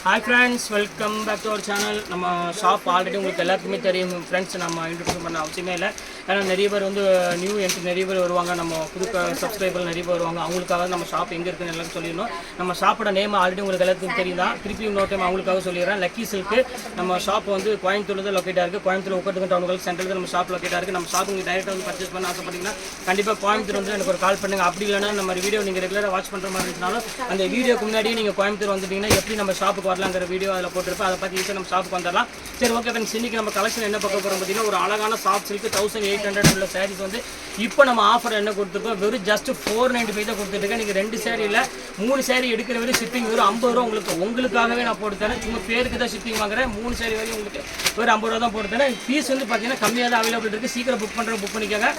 Hi friends, welcome back to our channel. நம்ம shop already உங்களுக்கு எல்லாருக்குமே தெரியும் ஃப்ரெண்ட்ஸ். நம்ம இன்ட்ரோடியூஸ் பண்ண அவசியமே இல்லை. ஏன்னா நிறைய பேர் வந்து நியூ என்ட்ரி நிறைய பேர் வருவாங்க, நம்ம புது சப்ஸ்கிரைபர் நிறைய பேர் வருவாங்க. அவங்களுக்காக நம்ம ஷாப் எங்கே இருக்குன்னு எல்லாருக்கும் சொல்லிடணும். நம்ம ஷாப்போட நேம் ஆல்ரெடி உங்களுக்கு எல்லாத்துக்கும் தெரியும் தான். திருப்பி இன்னொரு டைம் அவங்களுக்காக சொல்லிடுறேன். லக்கி சில்க்கு நம்ம ஷாப் வந்து கோயம்புத்தூர் தான் லொக்கேட்டாக இருக்குது. கோயம்புத்தூர் உட்காந்துக்கு டவுனுக்கு சென்ட்ரல் நம்ம ஷாப் லொக்கேட்டாக இருக்குது. நம்ம ஷாப் உங்களுக்கு டைரெக்டாக வந்து பர்ச்சேஸ் பண்ண ஆசைப்பட்டீங்கன்னா கண்டிப்பாக கோயம்புத்தூர் வந்து எனக்கு ஒரு கால் பண்ணுங்கள். அப்படி இல்லைன்னா நம்ம வீடியோ நீங்கள் ரெகுலராக வாட்ச் பண்ணுற மாதிரி இருந்துச்சுனாலும் அந்த வீடியோக்கு முன்னாடியே நீங்கள் கோயம்புத்தூர் வந்துட்டீங்கன்னா எப்படி நம்ம ஷாப்புக்கு வரலாங்கிற வீடியோ அதில் போட்டிருப்பேன். அதை பற்றி ஈஸியாக நம்ம ஷாப்புக்கு வந்துடலாம். சரி, ஓகே ஃப்ரெண்ட்ஸ், இன்றைக்கி நம்ம கலெக்ஷன் என்ன பார்க்க போகிறோம் பார்த்தீங்கன்னா, ஒரு அழகான சாஃப்ட் சில்க் 1800 உள்ள சாரீஸ் வந்து இப்போ நம்ம ஆஃபர் என்ன கொடுத்துருக்கோம், வெறும் ஜஸ்ட் 495 தான் கொடுத்துருக்கேன். நீங்கள் 2 சாரீ இல்லை 3 சாரீ எடுக்கிற வரை ஷிப்பிங் வெறும் 50 ரூபா உங்களுக்காகவே நான் போட்டு தரேன். சும்மா பேருக்கு தான் ஷிப்பிங் வாங்குறேன். 3 சாரீ வரையும் உங்களுக்கு வெறும் 50 ரூபா தான் போட்டு தரேன். ஃபீஸ் வந்து பார்த்தீங்கன்னா கம்மியாக தான் அவைலபிள் இருக்குது. சீக்கிரம் புக் பண்ணிக்கோங்க.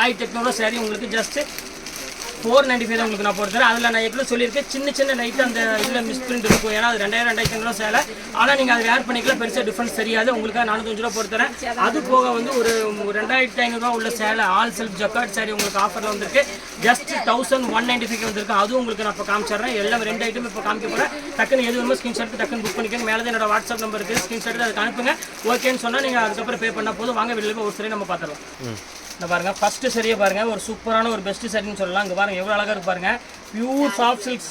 1800 சாரீ உங்களுக்கு ஜஸ்ட் 495 தான் உங்களுக்கு நான் போட்டுறேன். அதில் நான் எப்படி சொல்லியிருக்கேன், சின்ன லைட்டாக அந்த இதில் மிஸ் பிரிண்ட் இருக்கும். ஏன்னா அது 2000-2500 சேலை. ஆனால் நீங்கள் அதை வேர் பண்ணிக்கலாம், பெருசாக டிஃப்ரென்ஸ் தெரியாது. உங்களுக்காக 405 ரூபா போட்டுறேன். அது போக வந்து ஒரு 2500 உள்ள சேலை ஆல் செல்ஃப் ஜக்கார்ட் சாரி உங்களுக்கு ஆஃபரில் வந்திருக்கு. ஜஸ்ட் 1195 வந்திருக்கு. அதுவும் உங்களுக்கு நான் இப்போ காமிச்சிடுறேன். எல்லாம் 2 ஐட்டம் இப்போ காமிக்க போகிறேன். டக்குன்னு எது வேணுமோ ஸ்க்ரீன்ஷாட் டக்குன்னு புக் பண்ணிக்கோங்க. மேலே என்னோட வாட்ஸ்அப் நம்பர் இருக்குது, ஸ்க்ரீன்ஷாட் அதுக்கு அனுப்புங்க. ஓகேன்னு சொன்னால் நீங்கள் அதுக்கப்புறம் பே பண்ணால் போதும். வாங்க வெளியில் ஒரு சரி நம்ம பார்த்துருவோம். இந்த பாருங்க, ஃபர்ஸ்ட் சரியா பாருங்க, ஒரு சூப்பரான ஒரு பெஸ்ட் சாரின்னு சொல்லலாம். இங்கே பாருங்க எவ்வளோ அழகாக இருக்கு பாருங்க. பியூர் சாஃப்ட் சில்க்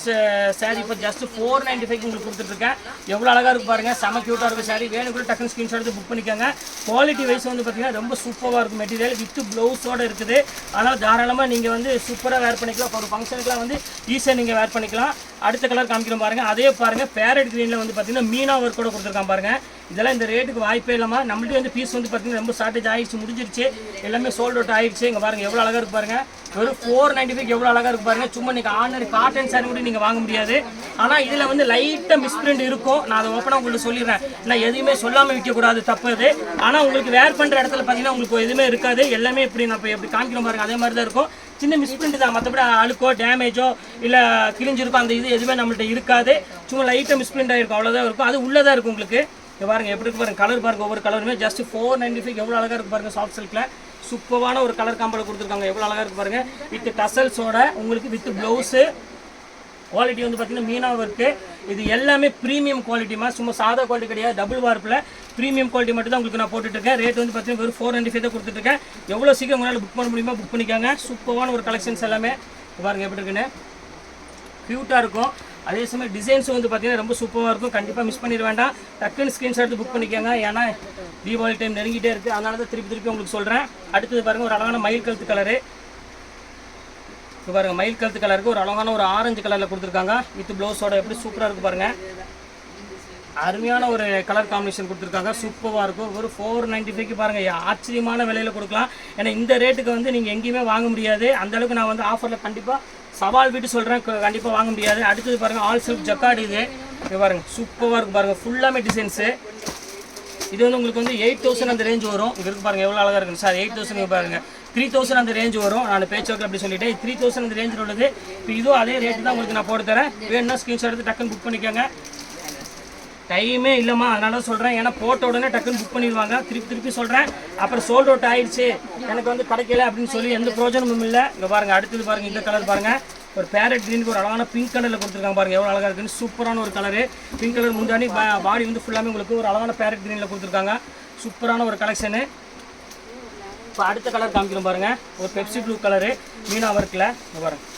சாரி இப்போ ஜஸ்ட் 495 உங்களுக்கு கொடுத்துட்ருக்கேன். எவ்வளோ அழகாக இருக்கு பாருங்க. செம க்யூட்டாக இருக்கும் சாரி. வேணும் கூட டக்குன்னு ஸ்க்ரீன்ஷாட் எடுத்து புக் பண்ணிக்கோங்க. குவாலிட்டி வைஸ் வந்து பார்த்தீங்கன்னா ரொம்ப சூப்பராக இருக்கும். மெட்டீரியல் வித் ப்ளவுஸோடு இருக்குது. அதனால் தாராளமாக நீங்கள் வந்து சூப்பராக வேர் பண்ணிக்கலாம். ஒரு ஃபங்க்ஷனுக்குலாம் வந்து ஈஸியாக நீங்கள் வேர் பண்ணிக்கலாம். அடுத்த கலர் காமிக்கிறோம் பாருங்கள். அதே பாருங்கள், பேரட் க்ரீனில் வந்து பார்த்தீங்கன்னா மீனா ஒர்க் கூட கொடுத்துருக்கான் பாருங்கள். இதெல்லாம் இந்த ரேட்டுக்கு வாய்ப்பே இல்லாமல் நம்மள்ட்ட வந்து பீஸ் வந்து பார்த்தீங்கன்னா ரொம்ப ஷார்ட்டேஜ் ஆகிடுச்சு, முடிஞ்சிருச்சு, எல்லாமே சோல்ட் அவுட் ஆகிடுச்சு. இங்கே பாருங்கள் எவ்வளோ அழகாக இருக்கு பாருங்கள். வெறும் 495 எவ்வளோ அழகாக இருக்கு பாருங்கள். சும்மா நீங்கள் ஆர்டினரி காட்டன் சாரி கூட நீங்கள் வாங்க முடியாது. ஆனால் இதில் வந்து லைட்டாக மிஸ்பிரிண்ட் இருக்கும். நான் அதை ஓப்பனாக உங்களுக்கு சொல்லிடுறேன். நான் எதுவுமே சொல்லாமல் விற்கக்கூடாது, தப்பு அது. ஆனால் உங்களுக்கு வேர் பண்ணுற இடத்துல பார்த்தீங்கன்னா உங்களுக்கு எதுவுமே இருக்காது. எல்லாமே இப்படி நான் இப்போ எப்படி காமிக்கிறோம் பாருங்கள், அதே மாதிரி தான் இருக்கும். சின்ன மிஸ்பிரிண்ட் தான், மற்றபடி அழுக்கோ டேமேஜோ இல்லை கிழிஞ்சிருக்கோ அந்த இது எதுவுமே நம்மள்ட்ட இருக்காது. சும்மா லைட்டாக மிஸ்பிரிண்ட் ஆகிருக்கும், அவ்வளோதான் இருக்கும். அது உள்ளே தான் இருக்கும் உங்களுக்கு. பாருங்க எப்படி இருக்கு பாருங்க. கலர் பாருங்க, ஒவ்வொரு கலருமே ஜஸ்ட் 495 எவ்வளோ அழகாக இருக்கு பாருங்க. சாஃப்ட் சில்கில் சூப்பரான ஒரு கலர் காம்போ கொடுத்துருக்காங்க. எவ்வளோ அழகாக இருக்கு பாருங்க. வித் டசல்ஸோட உங்களுக்கு வித் ப்ளவுஸு. குவாலிட்டி வந்து பார்த்தீங்கன்னா மீனா ஒர்க்கு. இது எல்லாமே ப்ரீமியம் குவாலிட்டிமா, சும்மா சாதா குவாலிட்டி கிடையாது. டபுள் வார்ப்பில் ப்ரீமியம் குவாலிட்டி மட்டும் தான் உங்களுக்கு நான் போட்டுட்ருக்கேன். ரேட் வந்து பார்த்தீங்கன்னா வெறும் 495 தான் கொடுத்துட்ருக்கேன். எவ்வளோ சீக்கிரம் உங்களால் புக் பண்ண முடியுமா புக் பண்ணிக்காங்க. சூப்பரான ஒரு கலெக்ஷன்ஸ் எல்லாமே பாருங்கள் எப்படி இருக்குன்னு. க்யூட்டாக இருக்கும். அதே சமயம் டிசைன்ஸும் வந்து பார்த்தீங்கன்னா ரொம்ப சூப்பராக இருக்கும். கண்டிப்பாக மிஸ் பண்ணிட வேண்டாம். டக்குன்னு ஸ்க்ரீன்ஷாட் எடுத்து புக் பண்ணிக்கோங்க. ஏன்னா தீபாவளி டைம் நெருங்கிட்டே இருக்குது. அதனால தான் திருப்பி உங்களுக்கு சொல்கிறேன். அடுத்தது பாருங்கள், ஒரு அழகான மயில் கழுத்து கலரு. இப்போ பாருங்கள், மயில் கழுத்து கலருக்கு ஒரு அழகான ஒரு ஆரஞ்சு கலரில் கொடுத்துருக்காங்க. வித் ப்ளவுஸோட எப்படி சூப்பராக இருக்குது பாருங்கள். அருமையான ஒரு கலர் காம்பினேஷன் கொடுத்துருக்காங்க. சூப்பராக இருக்கும். ஒரு 495 பாருங்கள். ஆச்சரியமான விலையில் கொடுக்கலாம். ஏன்னா இந்த ரேட்டுக்கு வந்து நீங்கள் எங்கேயுமே வாங்க முடியாது. அந்தளவுக்கு நான் வந்து ஆஃபரில் கண்டிப்பாக சவால் விட்டு சொல்கிறேன், கண்டிப்பாக வாங்க முடியாது. அடுத்தது பாருங்கள், ஆல் செல்ஃப் ஜக்கார்டு. இது பாருங்கள் சூப்பராக இருக்குது பாருங்கள். ஃபுல்லாமே டிசைன்ஸு. இது வந்து உங்களுக்கு வந்து 8000 அந்த ரேஞ்ச் வரும். இங்கே இருக்கு பாருங்கள் எவ்வளோ அழகாக இருக்குது சார். 8000 பாருங்கள், 3000 அந்த ரேஞ்ச் வரும். நான் பேச்சுவாக்கில் அப்படி சொல்லிட்டேன். 3000 அந்த ரேஞ்சில் உள்ளது. இப்போ இதுவும் அதே ரேட்டு தான் உங்களுக்கு நான் போட்டு தரேன். வேணும்னா ஸ்க்ரீன்ஷாட் எடுத்து டக்குன்னு புக் பண்ணிக்கோங்க. டைமே இல்லைம்மா, அதனால சொல்கிறேன். ஏன்னா போட்ட உடனே டக்குன்னு புக் பண்ணிடுவாங்க. திருப்பி சொல்கிறேன். அப்புறம் சோல்ட் அவுட் ஆகிடுச்சு, எனக்கு வந்து கிடைக்கல அப்படின்னு சொல்லி எந்த பிரோஜனமும் இல்லை. இங்கே பாருங்கள், அடுத்தது பாருங்கள், இந்த கலர் பாருங்கள். ஒரு பேரட் க்ரீனுக்கு ஒரு அழகான பிங்க் கலரில் கொடுத்துருக்காங்க பாருங்கள். எவ்வளோ அழகாக இருக்குன்னு. சூப்பரான ஒரு கலரு. பிங்க் கலர் முந்தானி பாடி வந்து ஃபுல்லாமே உங்களுக்கு ஒரு அழகான பேரட் க்ரீனில் கொடுத்துருக்காங்க. சூப்பரான ஒரு கலெக்ஷனு. இப்போ அடுத்த கலர் காமிக்கிறோம் பாருங்கள். ஒரு பெப்சி ப்ளூ கலரு மீனா ஒர்க்கில். இங்கே பாருங்கள்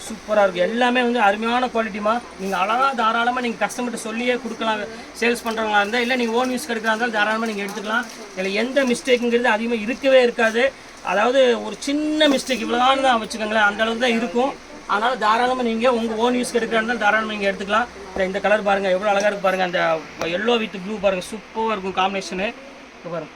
சூப்பராக இருக்குது. எல்லாமே வந்து அருமையான குவாலிட்டிமா. நீங்கள் அழகாக தாராளமாக நீங்கள் கஸ்டமர்கிட்ட சொல்லியே கொடுக்கலாம். சேல்ஸ் பண்ணுறவங்களா இருந்தால், இல்லை நீங்கள் ஓன் யூஸ் எடுக்கிறா இருந்தாலும் தாராளமாக நீங்கள் எடுத்துக்கலாம். இதில் எந்த மிஸ்டேக்குங்கிறது அதிகமாக இருக்கவே இருக்காது. அதாவது ஒரு சின்ன மிஸ்டேக் இவ்வளோதான் தான் வச்சுக்கோங்களேன், அந்த அளவுக்கு தான் இருக்கும். அதனால் தாராளமாக நீங்கள் உங்கள் ஓன் யூஸ் எடுக்கிறா இருந்தாலும் தாராளமாக நீங்கள் எடுத்துக்கலாம். இந்த கலர் பாருங்கள் எவ்வளோ அழகாக இருக்குது பாருங்கள். அந்த எல்லோ வித் ப்ளூ பாருங்கள், சூப்பராக இருக்கும் காம்பினேஷனு. பாருங்கள்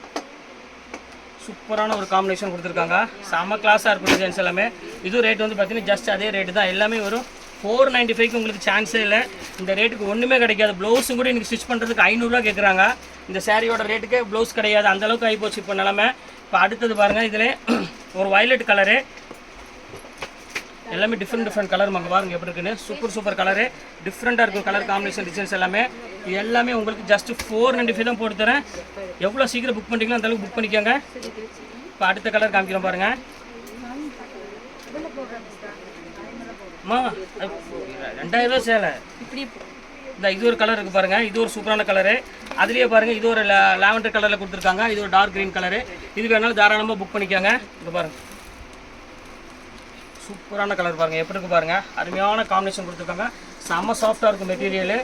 சூப்பரான ஒரு காம்பினேஷன் கொடுத்துருக்காங்க. செம்ம கிளாஸாக இருக்கும் டிசைன்ஸ் எல்லாமே. இது ரேட் வந்து பார்த்தீங்கன்னா ஜஸ்ட் அதே ரேட்டு தான். எல்லாமே வரும் 495 உங்களுக்கு சான்ஸே இல்லை. இந்த ரேட்டுக்கு ஒன்றுமே கிடைக்காது. ப்ளவுஸும் கூட இன்றைக்கி ஸ்டிச் பண்ணுறதுக்கு 500 ரூபா கேட்குறாங்க. இந்த சாரியோட ரேட்டுக்கு ப்ளவுஸ் கிடையாது. அந்தளவுக்கு ஆகிப்போச்சு இப்போ நிலமை. இப்போ அடுத்தது பாருங்கள், இதில் ஒரு வயலட் கலரு. எல்லாமே டிஃப்ரெண்ட் கலர் மங்க பாருங்க எப்படி இருக்குன்னு. சூப்பர் கலரு, டிஃப்ரெண்ட்டாக இருக்கும் கலர் காம்பினேஷன் டிசைன்ஸ் எல்லாமே. இது எல்லாமே உங்களுக்கு ஜஸ்ட் 495 தான் போட்டு தரேன். எவ்வளோ சீக்கிரம் புக் பண்ணிக்கலாம் அந்த அளவுக்கு புக் பண்ணிக்கோங்க. இப்போ அடுத்த கலர் காமிக்கிறோம் பாருங்கள். அம்மா 2000 சேலை இப்படி இந்த இது ஒரு கலர் இருக்குது பாருங்கள், இது ஒரு சூப்பரான கலரு. அதுலேயே பாருங்கள் இது ஒரு லாவெண்டர் கலரில் கொடுத்துருக்காங்க, இது ஒரு டார்க் க்ரீன் கலரு. இது வேணாலும் தாராளமாக புக் பண்ணிக்கோங்க. இங்கே பாருங்கள் சூப்பரான கலர் பாருங்கள் எப்படி இருக்குது பாருங்கள், அருமையான காம்பினேஷன் கொடுத்துருக்காங்க. செம்ம சாஃப்டாக இருக்கும் மெட்டீரியலு.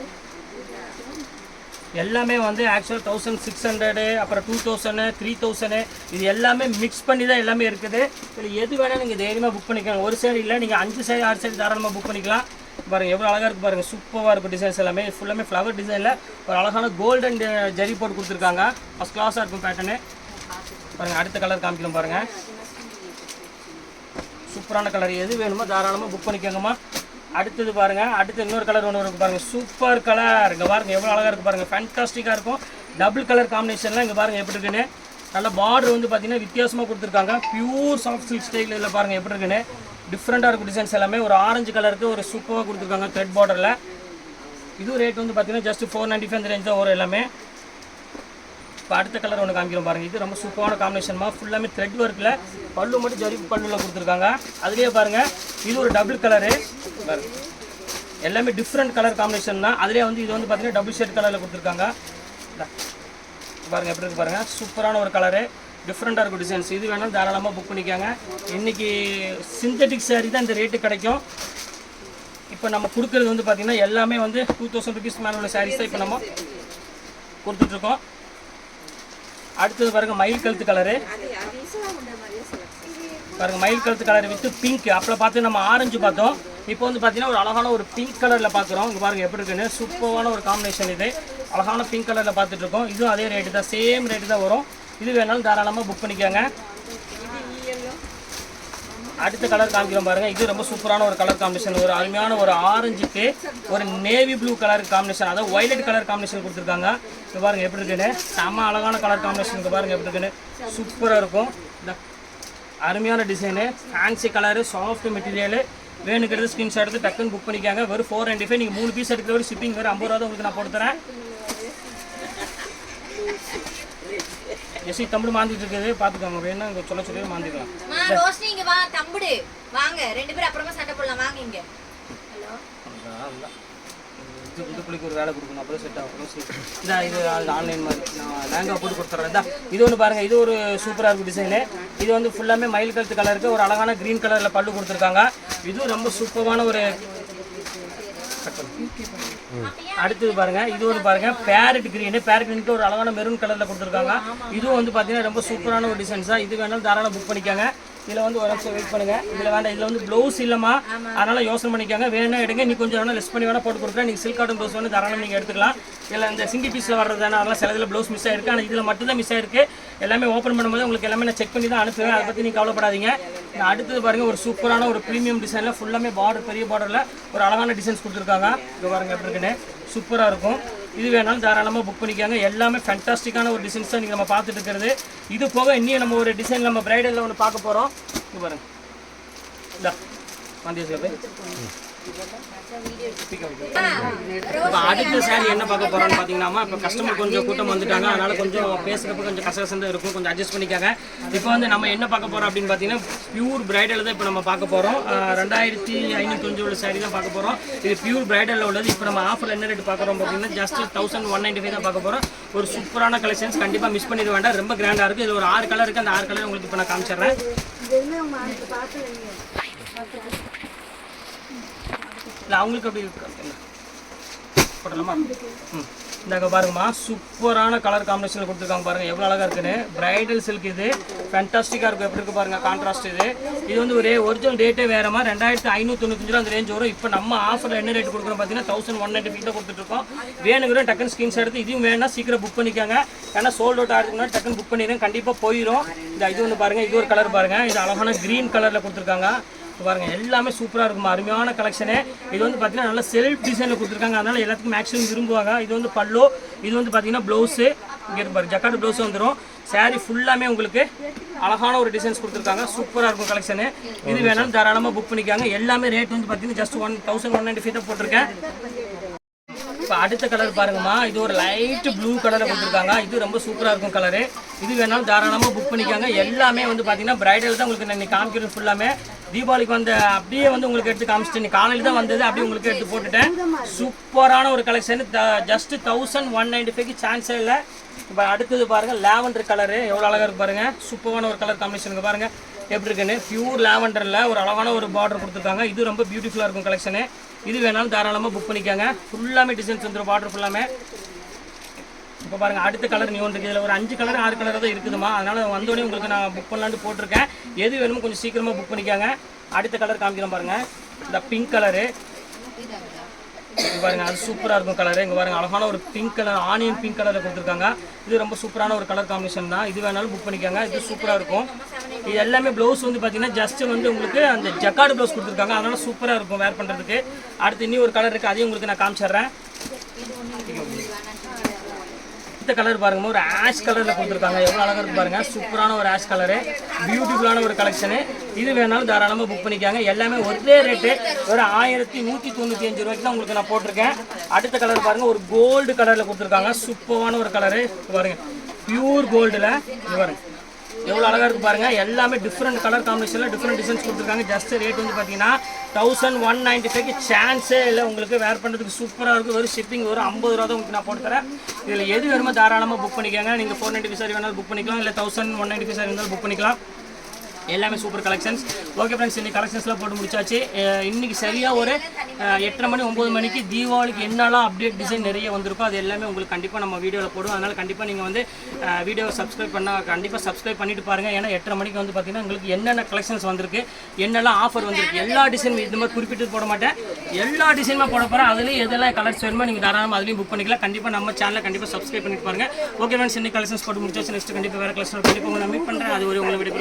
எல்லாமே வந்து ஆக்சுவலாக 1600 அப்புறம் 2000 3000 இது எல்லாமே மிக்ஸ் பண்ணி தான் எல்லாமே இருக்குது. இதில் எது வேணால் நீங்கள் தைரியமாக புக் பண்ணிக்கலாம். ஒரு சைடு இல்லை, நீங்கள் 5 சைடு 6 சைடு தாராளமாக புக் பண்ணிக்கலாம். பாருங்கள் எவ்வளோ அழகாக இருக்குது பாருங்கள், சூப்பராக இருக்கும் டிசைன்ஸ் எல்லாமே. ஃபுல்லாமே ஃப்ளவர் டிசைனில் ஒரு அழகான கோல்டன் ஜரி போட்டு கொடுத்துருக்காங்க. ஃபஸ்ட் கிளாஸாக இருக்கும் பேட்டர்னு. பாருங்கள் அடுத்த கலர் காமிக்கணும் பாருங்கள், சூப்பரான கலர். எது வேணுமோ தாராளமாக புக் பண்ணிக்கோங்கம்மா. அடுத்தது பாருங்கள், அடுத்து இன்னொரு கலர் ஒன்று இருக்குது பாருங்கள், சூப்பர் கலர். இங்கே பாருங்கள் எவ்வளோ அழகாக இருக்குது பாருங்கள், ஃபேன்டாஸ்டிக்காக இருக்கும். டபுள் கலர் காம்பினேஷன்லாம் இங்கே பாருங்கள் எப்படி இருக்குன்னு. நல்ல பார்டர் வந்து பார்த்தீங்கன்னா வித்தியாசமாக கொடுத்துருக்காங்க. பியூர் சாஃப்ட் சில்க் ஸ்டைலில் இதில் பாருங்கள் எப்படி இருக்குன்னு. டிஃப்ரெண்ட்டாக இருக்கும் டிசைன்ஸ் எல்லாமே. ஒரு ஆரஞ்சு கலருக்கு ஒரு சூப்பராக கொடுத்துருக்காங்க த்ரெட் பார்டரில். இது ரேட் வந்து பார்த்தீங்கன்னா ஜஸ்ட் 495 அந்த ரேஞ்ச் தான் வரும் எல்லாமே. இப்போ அடுத்த கலர் ஒன்று காமிக்கிறோம் பாருங்கள், இது ரொம்ப சூப்பரான காம்பினேஷன்மா. ஃபுல்லாமே த்ரெட் ஒர்க்கில் பல்லு மட்டும் ஜரி பல்லுவில் கொடுத்துருக்காங்க. அதுலேயே பாருங்கள் இது ஒரு டபுள் கலரு. எல்லாமே டிஃப்ரெண்ட் கலர் காம்பினேஷன் தான். அதுலேயே வந்து இது வந்து பார்த்தீங்கன்னா டபுள் ஷேட் கலரில் கொடுத்துருக்காங்க. பாருங்கள் எப்படி இருக்குது பாருங்கள், சூப்பரான ஒரு கலரு. டிஃப்ரெண்ட்டாக இருக்கும் டிசைன்ஸ். இது வேணாலும் தாராளமாக புக் பண்ணிக்காங்க. இன்றைக்கி சிந்தட்டிக் சாரீ தான் இந்த ரேட்டு கிடைக்கும். இப்போ நம்ம கொடுக்குறது வந்து பார்த்திங்கன்னா எல்லாமே வந்து 2000 rupees மேலே உள்ள சாரீஸ் தான் இப்போ நம்ம கொடுத்துட்ருக்கோம். அடுத்தது பாருங்கள் மயில் கழுத்து கலரு. பாருங்கள் மயில் கழுத்து கலர் வித் பிங்க். அப்போ பார்த்து நம்ம ஆரஞ்சு பார்த்தோம், இப்போ வந்து பார்த்தீங்கன்னா ஒரு அழகான ஒரு பிங்க் கலரில் பார்க்குறோம். இங்கே பாருங்கள் எப்படி இருக்குன்னு, சூப்பரான ஒரு காம்பினேஷன். இது அழகான பிங்க் கலரில் பார்த்துட்ருக்கோம். இதுவும் அதே ரேட்டு தான், சேம் ரேட்டு தான் வரும். இது வேணாலும் தாராளமாக புக் பண்ணிக்கோங்க. அடுத்த கலர் காமிக்கிறோம் பாருங்கள், இது ரொம்ப சூப்பரான ஒரு கலர் காம்பினேஷன். ஒரு அருமையான ஒரு ஆரஞ்சுக்கு ஒரு நேவி ப்ளூ கலர் காம்பினேஷன், அதாவது வயலட் கலர் காம்பினேஷன் கொடுத்துருக்காங்க. இங்கே பாருங்கள் எப்படி இருக்குன்னு, செம்ம அழகான கலர் காம்பினேஷன். இங்கே பாருங்கள் எப்படி இருக்குன்னு, சூப்பராக இருக்கும். இந்த அருமையான design, fancy colour, soft material. வேணுங்கிறது ஸ்க்ரீன்ஷாட் எடுத்து டக்குன்னு புக் பண்ணிக்காங்க. வெறும் 495. நீங்கள் 3 பீஸ் எடுக்கிற ஒரு ஷிப்பிங் வேறு 50 ரூபா தான் உங்களுக்கு நான் போட்டு தரேன். எஸ்சி தம்பு மாந்திட்டு இருக்குது, பார்த்துக்கோங்க. வேணும்னா இங்கே சொல்ல சொல்லி மாந்திக்கலாம். ரோஷினி இங்கே வா, தம்புடு வாங்க, 2 பேரும் அப்புறமா சண்டை போடலாம். வாங்க இங்கே. ஹலோ இது பிள்ளைக்கு ஒரு வேலை கொடுக்கணும், அப்புறம் செட் ஆகும். இதான் இது ஆன்லைன் மாதிரி நான் லேங்கா போட்டு கொடுத்துட்றேன். இதான் இது ஒன்று பாருங்கள், இது ஒரு சூப்பராக இருக்கும் டிசைனு. இது வந்து ஃபுல்லாமே மயில் கழுத்து கலருக்கு ஒரு அழகான க்ரீன் கலரில் பல்லு கொடுத்துருக்காங்க. இதுவும் ரொம்ப சூப்பரான ஒரு. அடுத்தது பாருங்கள், இது ஒன்று பாருங்கள் பேரட் க்ரீனு. பேரட் க்ரீனுக்கு ஒரு அழகான மெரூன் கலரில் கொடுத்துருக்காங்க. இதுவும் வந்து பார்த்தீங்கன்னா ரொம்ப சூப்பரான ஒரு டிசைன்ஸ் தான். இது வேணாலும் தாராளம் புக் பண்ணிக்கோங்க. இதில் வந்து ஒரு நிமிஷம் வெயிட் பண்ணுங்கள். இதில் வேண்டாம், இதில் வந்து ப்ளவுஸ் இல்லைம்மா, அதனால் யோசனை பண்ணிக்காங்க. வேணா எடுங்க, நீ கொஞ்சம் வேணால் லெஸ் பண்ணி வேணால் போட்டு கொடுக்குறேன். நீங்கள் சில்க் காட்டன் ப்ளவுஸ் வந்து தாராளம் நீங்கள் எடுத்துக்கலாம். இதில் இந்த சிங்கிள் பீஸில் வர்றதுதானே, அதெல்லாம் சில இதில் ப்ளவுஸ் மிஸ் ஆகிருக்கு. ஆனால் இதில் மட்டும் தான் மிஸ் ஆகிருக்கு. எல்லாமே ஓப்பன் பண்ணும்போது உங்களுக்கு எல்லாமே நான் செக் பண்ணி தான் அனுப்புவேன். அதை பற்றி நீங்கள் கவலைப்படாதீங்க. நான் அடுத்தது பாருங்கள், ஒரு சூப்பரான ஒரு ப்ரீமியம் டிசைனில் ஃபுல்லாமே பார்டர், பெரிய பார்டரில் ஒரு அழகான டிசைன்ஸ் கொடுத்துருக்காங்க. இங்கே பாருங்கள் எப்படி இருக்குன்னு, சூப்பராக இருக்கும். இது வேணாலும் தாராளமாக புக் பண்ணிக்காங்க. எல்லாமே ஃபேன்டாஸ்டிக்கான ஒரு டிசைன்ஸ் தான் நீங்கள் நம்ம பார்த்துட்டு இருக்கிறது. இது போக இன்னும் நம்ம ஒரு டிசைன் நம்ம பிரைடலில் ஒன்று பார்க்க போகிறோம். இது பாருங்கள், இந்த மந்தியத்தில் போய் இப்போ அடுத்த சாரி என்ன பார்க்க போகிறோம்னு பார்த்தீங்கன்னா, இப்போ கஸ்டமர் கொஞ்சம் கூட்டம் வந்துட்டாங்க, அதனால் கொஞ்சம் பேசுகிறப்ப கொஞ்சம் கசகசந்தான் இருக்கும், கொஞ்சம் அட்ஜஸ்ட் பண்ணிக்காங்க. இப்போ வந்து நம்ம என்ன பார்க்க போகிறோம் அப்படின்னு பார்த்தீங்கன்னா, பியூர் பிரைடல் தான் இப்போ நம்ம பார்க்க போகிறோம். 2500 சாரி தான் பார்க்க போகிறோம். இது பியூர் பிரைடலில் உள்ளது. இப்போ நம்ம ஆஃபரில் என்ன ரேட் பார்க்குறோம் பார்த்தீங்கன்னா, ஜஸ்ட் 1195 தான் பார்க்க போகிறோம். ஒரு சூப்பரான கலெக்ஷன்ஸ், கண்டிப்பாக மிஸ் பண்ணிட வேண்டாம். ரொம்ப கிராண்டாக இருக்குது. இது ஒரு 6 கலர் இருக்குது. அந்த 6 கலர் உங்களுக்கு இப்போ நான் காமிச்சிடுறேன். இல்லை அவங்களுக்கு அப்படி போட்டலாமா? இந்த பாருங்கம்மா, சூப்பரான கலர் காம்பினேஷனில் கொடுத்துருக்காங்க. பாருங்கள் எவ்வளோ அழகாக இருக்குன்னு. பிரைடல் சில்க் இது ஃபேன்டாஸ்டிக்காக இருக்கும். எப்படி இருக்குது பாருங்கள், கான்ட்ராஸ்ட். இது வந்து ஒரே ஒரிஜினல் ரேட்டே வேறமா, 2595 அந்த ரேஞ்ச் வரும். இப்போ நம்ம ஆஃபரில் என்ன ரேட் கொடுக்குறோம் பார்த்தீங்கன்னா 1195 தான் கொடுத்துட்ருக்கோம். வேணுங்கிற டக்குன்னு ஸ்க்ரீன்ஷாட் எடுத்து இதுவும் வேணால் சீக்கிரம் புக் பண்ணிக்காங்க. ஏன்னா சோல்ட் அவுட் ஆகிறதுக்குன்னா டக்குன்னு புக் பண்ணிடுங்க, கண்டிப்பாக போயிடும். இந்த இது வந்து பாருங்கள், இது ஒரு கலர் பாருங்கள், இது அழகான க்ரீன் கலரில் கொடுத்துருக்காங்க. பாருங்கள் எல்லாமே சூப்பராக இருக்கும், அருமையான கலெக்ஷனு. இது வந்து பார்த்தீங்கன்னா நல்லா செல்ஃப் டிசைனில் கொடுத்துருக்காங்க, அதனால் எல்லாத்துக்கும் மேக்ஸிமம் விரும்புவாங்க. இது வந்து பல்லு, இது வந்து பார்த்தீங்கன்னா ப்ளவுஸு. இங்கே பாருங்க ஜக்கார்ட் ப்ளவுஸ் வந்துடும். சாரீ ஃபுல்லாமே உங்களுக்கு அழகான ஒரு டிசைன்ஸ் கொடுத்துருக்காங்க. சூப்பராக இருக்கும் கலெக்ஷனு. இது வேணாலும் தாராளமாக புக் பண்ணிக்காங்க. எல்லாமே ரேட் வந்து பார்த்தீங்கன்னா ஜஸ்ட் 1195 தான் போட்டிருக்கேன். இப்போ அடுத்த கலர் பாருங்கம்மா, இது ஒரு லைட் ப்ளூ கலரில் கொடுத்துருக்காங்க. இது ரொம்ப சூப்பராக இருக்கும் கலரு. இது வேணாலும் தாராளமாக புக் பண்ணிக்காங்க. எல்லாமே வந்து பார்த்தீங்கன்னா பிரைடல் தான் உங்களுக்கு நான் காமிக்கிறது ஃபுல்லாமே. தீபாவளிக்கு வந்து அப்படியே வந்து உங்களுக்கு எடுத்து காமிச்சிட்டு நீ காலையில் தான் வந்தது அப்படியே உங்களுக்கு எடுத்து போட்டுட்டேன். சூப்பரான ஒரு கலெக்ஷன். ஜஸ்ட் 1195க்கு சான்ஸே இல்லை. இப்போ அடுத்தது பாருங்கள் லாவெண்டர் கலரு எவ்வளோ அழகாக இருக்கு பாருங்கள். சூப்பரான ஒரு கலர் காம்பினேஷனுக்கு பாருங்கள் எப்படி இருக்குன்னு. பியூர் லாவெண்டரில் ஒரு அழகான ஒரு பார்டர் கொடுத்துருக்காங்க. இது ரொம்ப பியூட்டிஃபுல்லாக இருக்கும் கலெக்ஷனு. இது வேணாலும் தாராளமாக புக் பண்ணிக்காங்க. ஃபுல்லாமே டிசைன்ஸ் வந்துடும் பார்டர் ஃபுல்லாமே. இப்போ பாருங்கள் அடுத்த கலர் நியூ இருக்குது. இதில் ஒரு 5 கலர் 6 கலர் தான் இருக்குதுமா. அதனால் வந்தோடனே உங்களுக்கு நான் புக் பண்ணலான்னு போட்டிருக்கேன். எது வேணுமோ கொஞ்சம் சீக்கிரமாக புக் பண்ணிக்காங்க. அடுத்த கலர் காமிக்கிறோம் பாருங்கள். இந்த பிங்க் கலரு பாருங்கள் அது சூப்பராக இருக்கும் கலரு. இங்கே பாருங்கள் அழகான ஒரு பிங்க் கலர் ஆனியன் பிங்க் கலரில் கொடுத்துருக்காங்க. இது ரொம்ப சூப்பரான ஒரு கலர் காம்பினேஷன் தான். இது வேணாலும் புக் பண்ணிக்காங்க. இது சூப்பராக இருக்கும். இது எல்லாமே ப்ளவுஸ் வந்து பார்த்தீங்கன்னா ஜஸ்ட் வந்து உங்களுக்கு அந்த ஜக்கார்டு ப்ளவுஸ் கொடுத்துருக்காங்க. அதனால் சூப்பராக இருக்கும் வேர் பண்ணுறதுக்கு. அடுத்து இன்னும் ஒரு கலர் இருக்குது, அதையும் உங்களுக்கு நான் காமிச்சிடுறேன். இந்த கலர் பாருங்க ஒரு ஆஷ் கலரில் கொடுத்துருக்காங்க. எவ்வளோ அழகாக இருக்கு பாருங்க. சூப்பரான ஒரு ஆஷ் கலரு, பியூட்டிஃபுல்லான ஒரு கலெக்ஷனு. இது வேணாலும் தாராளமாக புக் பண்ணிக்காங்க. எல்லாமே ஒரே ரேட்டு ஒரு 1195 ரூபாய்க்கு தான் உங்களுக்கு நான் போட்டிருக்கேன். அடுத்த கலர் பாருங்க ஒரு கோல்டு கலரில் கொடுத்துருக்காங்க. சூப்பரான ஒரு கலரு பாருங்க, பியூர் கோல்டில் பாருங்க எவ்வளோ அழகாக இருக்குது பாருங்கள். எல்லாமே டிஃப்ரெண்ட் கலர் காம்பினேஷனில் டிஃப்ரெண்ட் டிசைன்ஸ் கொடுத்துருக்காங்க. ஜஸ்ட் ரேட் வந்து பார்த்தீங்கன்னா 1195க்கு சான்ஸே இல்லை. உங்களுக்கு வேர் பண்ணுறதுக்கு சூப்பராக இருக்குது. ஒரு ஷிப்பிங் ஒரு 50 ரூபா தான் உங்களுக்கு நான் போட்டு தரேன். இதில் எது வேணுமோ தாராளமாக புக் பண்ணிக்கோங்க. நீங்கள் 495 சாரி வேணாலும் புக் பண்ணிக்கலாம், இல்லை 1195 சாரி வேணாலும் புக் பண்ணிக்கலாம். எல்லாமே சூப்பர் கலெக்ஷன்ஸ். ஓகே ஃப்ரெண்ட்ஸ், இன்றைக்கி கலெக்ஷன்ஸ்லாம் போட்டு முடிச்சாச்சு. இன்றைக்கி சரியாக ஒரு 8:30 மணி 9 மணிக்கு தீபாவளிக்கு என்னெல்லாம் அப்டேட் டிசைன் நிறைய வந்திருக்கும் அது எல்லாமே உங்களுக்கு கண்டிப்பாக நம்ம வீடியோவில் போடுவோம். அதனால் கண்டிப்பாக நீங்கள் வந்து வீடியோவை சப்ஸ்கிரைப் கண்டிப்பாக சப்ஸ்கிரைப் பண்ணிட்டு பாருங்கள். ஏன்னா 8:30 மணிக்கு வந்து பார்த்தீங்கன்னா உங்களுக்கு என்னென்ன கலெக்ஷன்ஸ் வந்திருக்கு, என்னெல்லாம் ஆஃபர் வந்திருக்கு, எல்லா டிசைன் இது மாதிரி குறிப்பிட்டு போட மாட்டேன், எல்லா டிசைனுமே போட போகிறேன். அதுலேயும் எதெல்லாம் கலர்ஸ் வேணுமோ நீங்கள் தாராளமாக அதுலேயும் புக் பண்ணிக்கலாம். கண்டிப்பாக நம்ம சேனலை கண்டிப்பாக சப்ஸ்கிரைப் பண்ணிட்டு பாருங்கள். ஓகே ஃப்ரெண்ட்ஸ், இன்னைக்கு கலெக்ஷன்ஸ் போட்டு முடிச்சாச்சு. நெக்ஸ்ட் கண்டிப்பாக வேறு கலெக்ஷன் கண்டிப்பாக நான் மீட் பண்ணுறேன். அது ஒரு உங்களை விட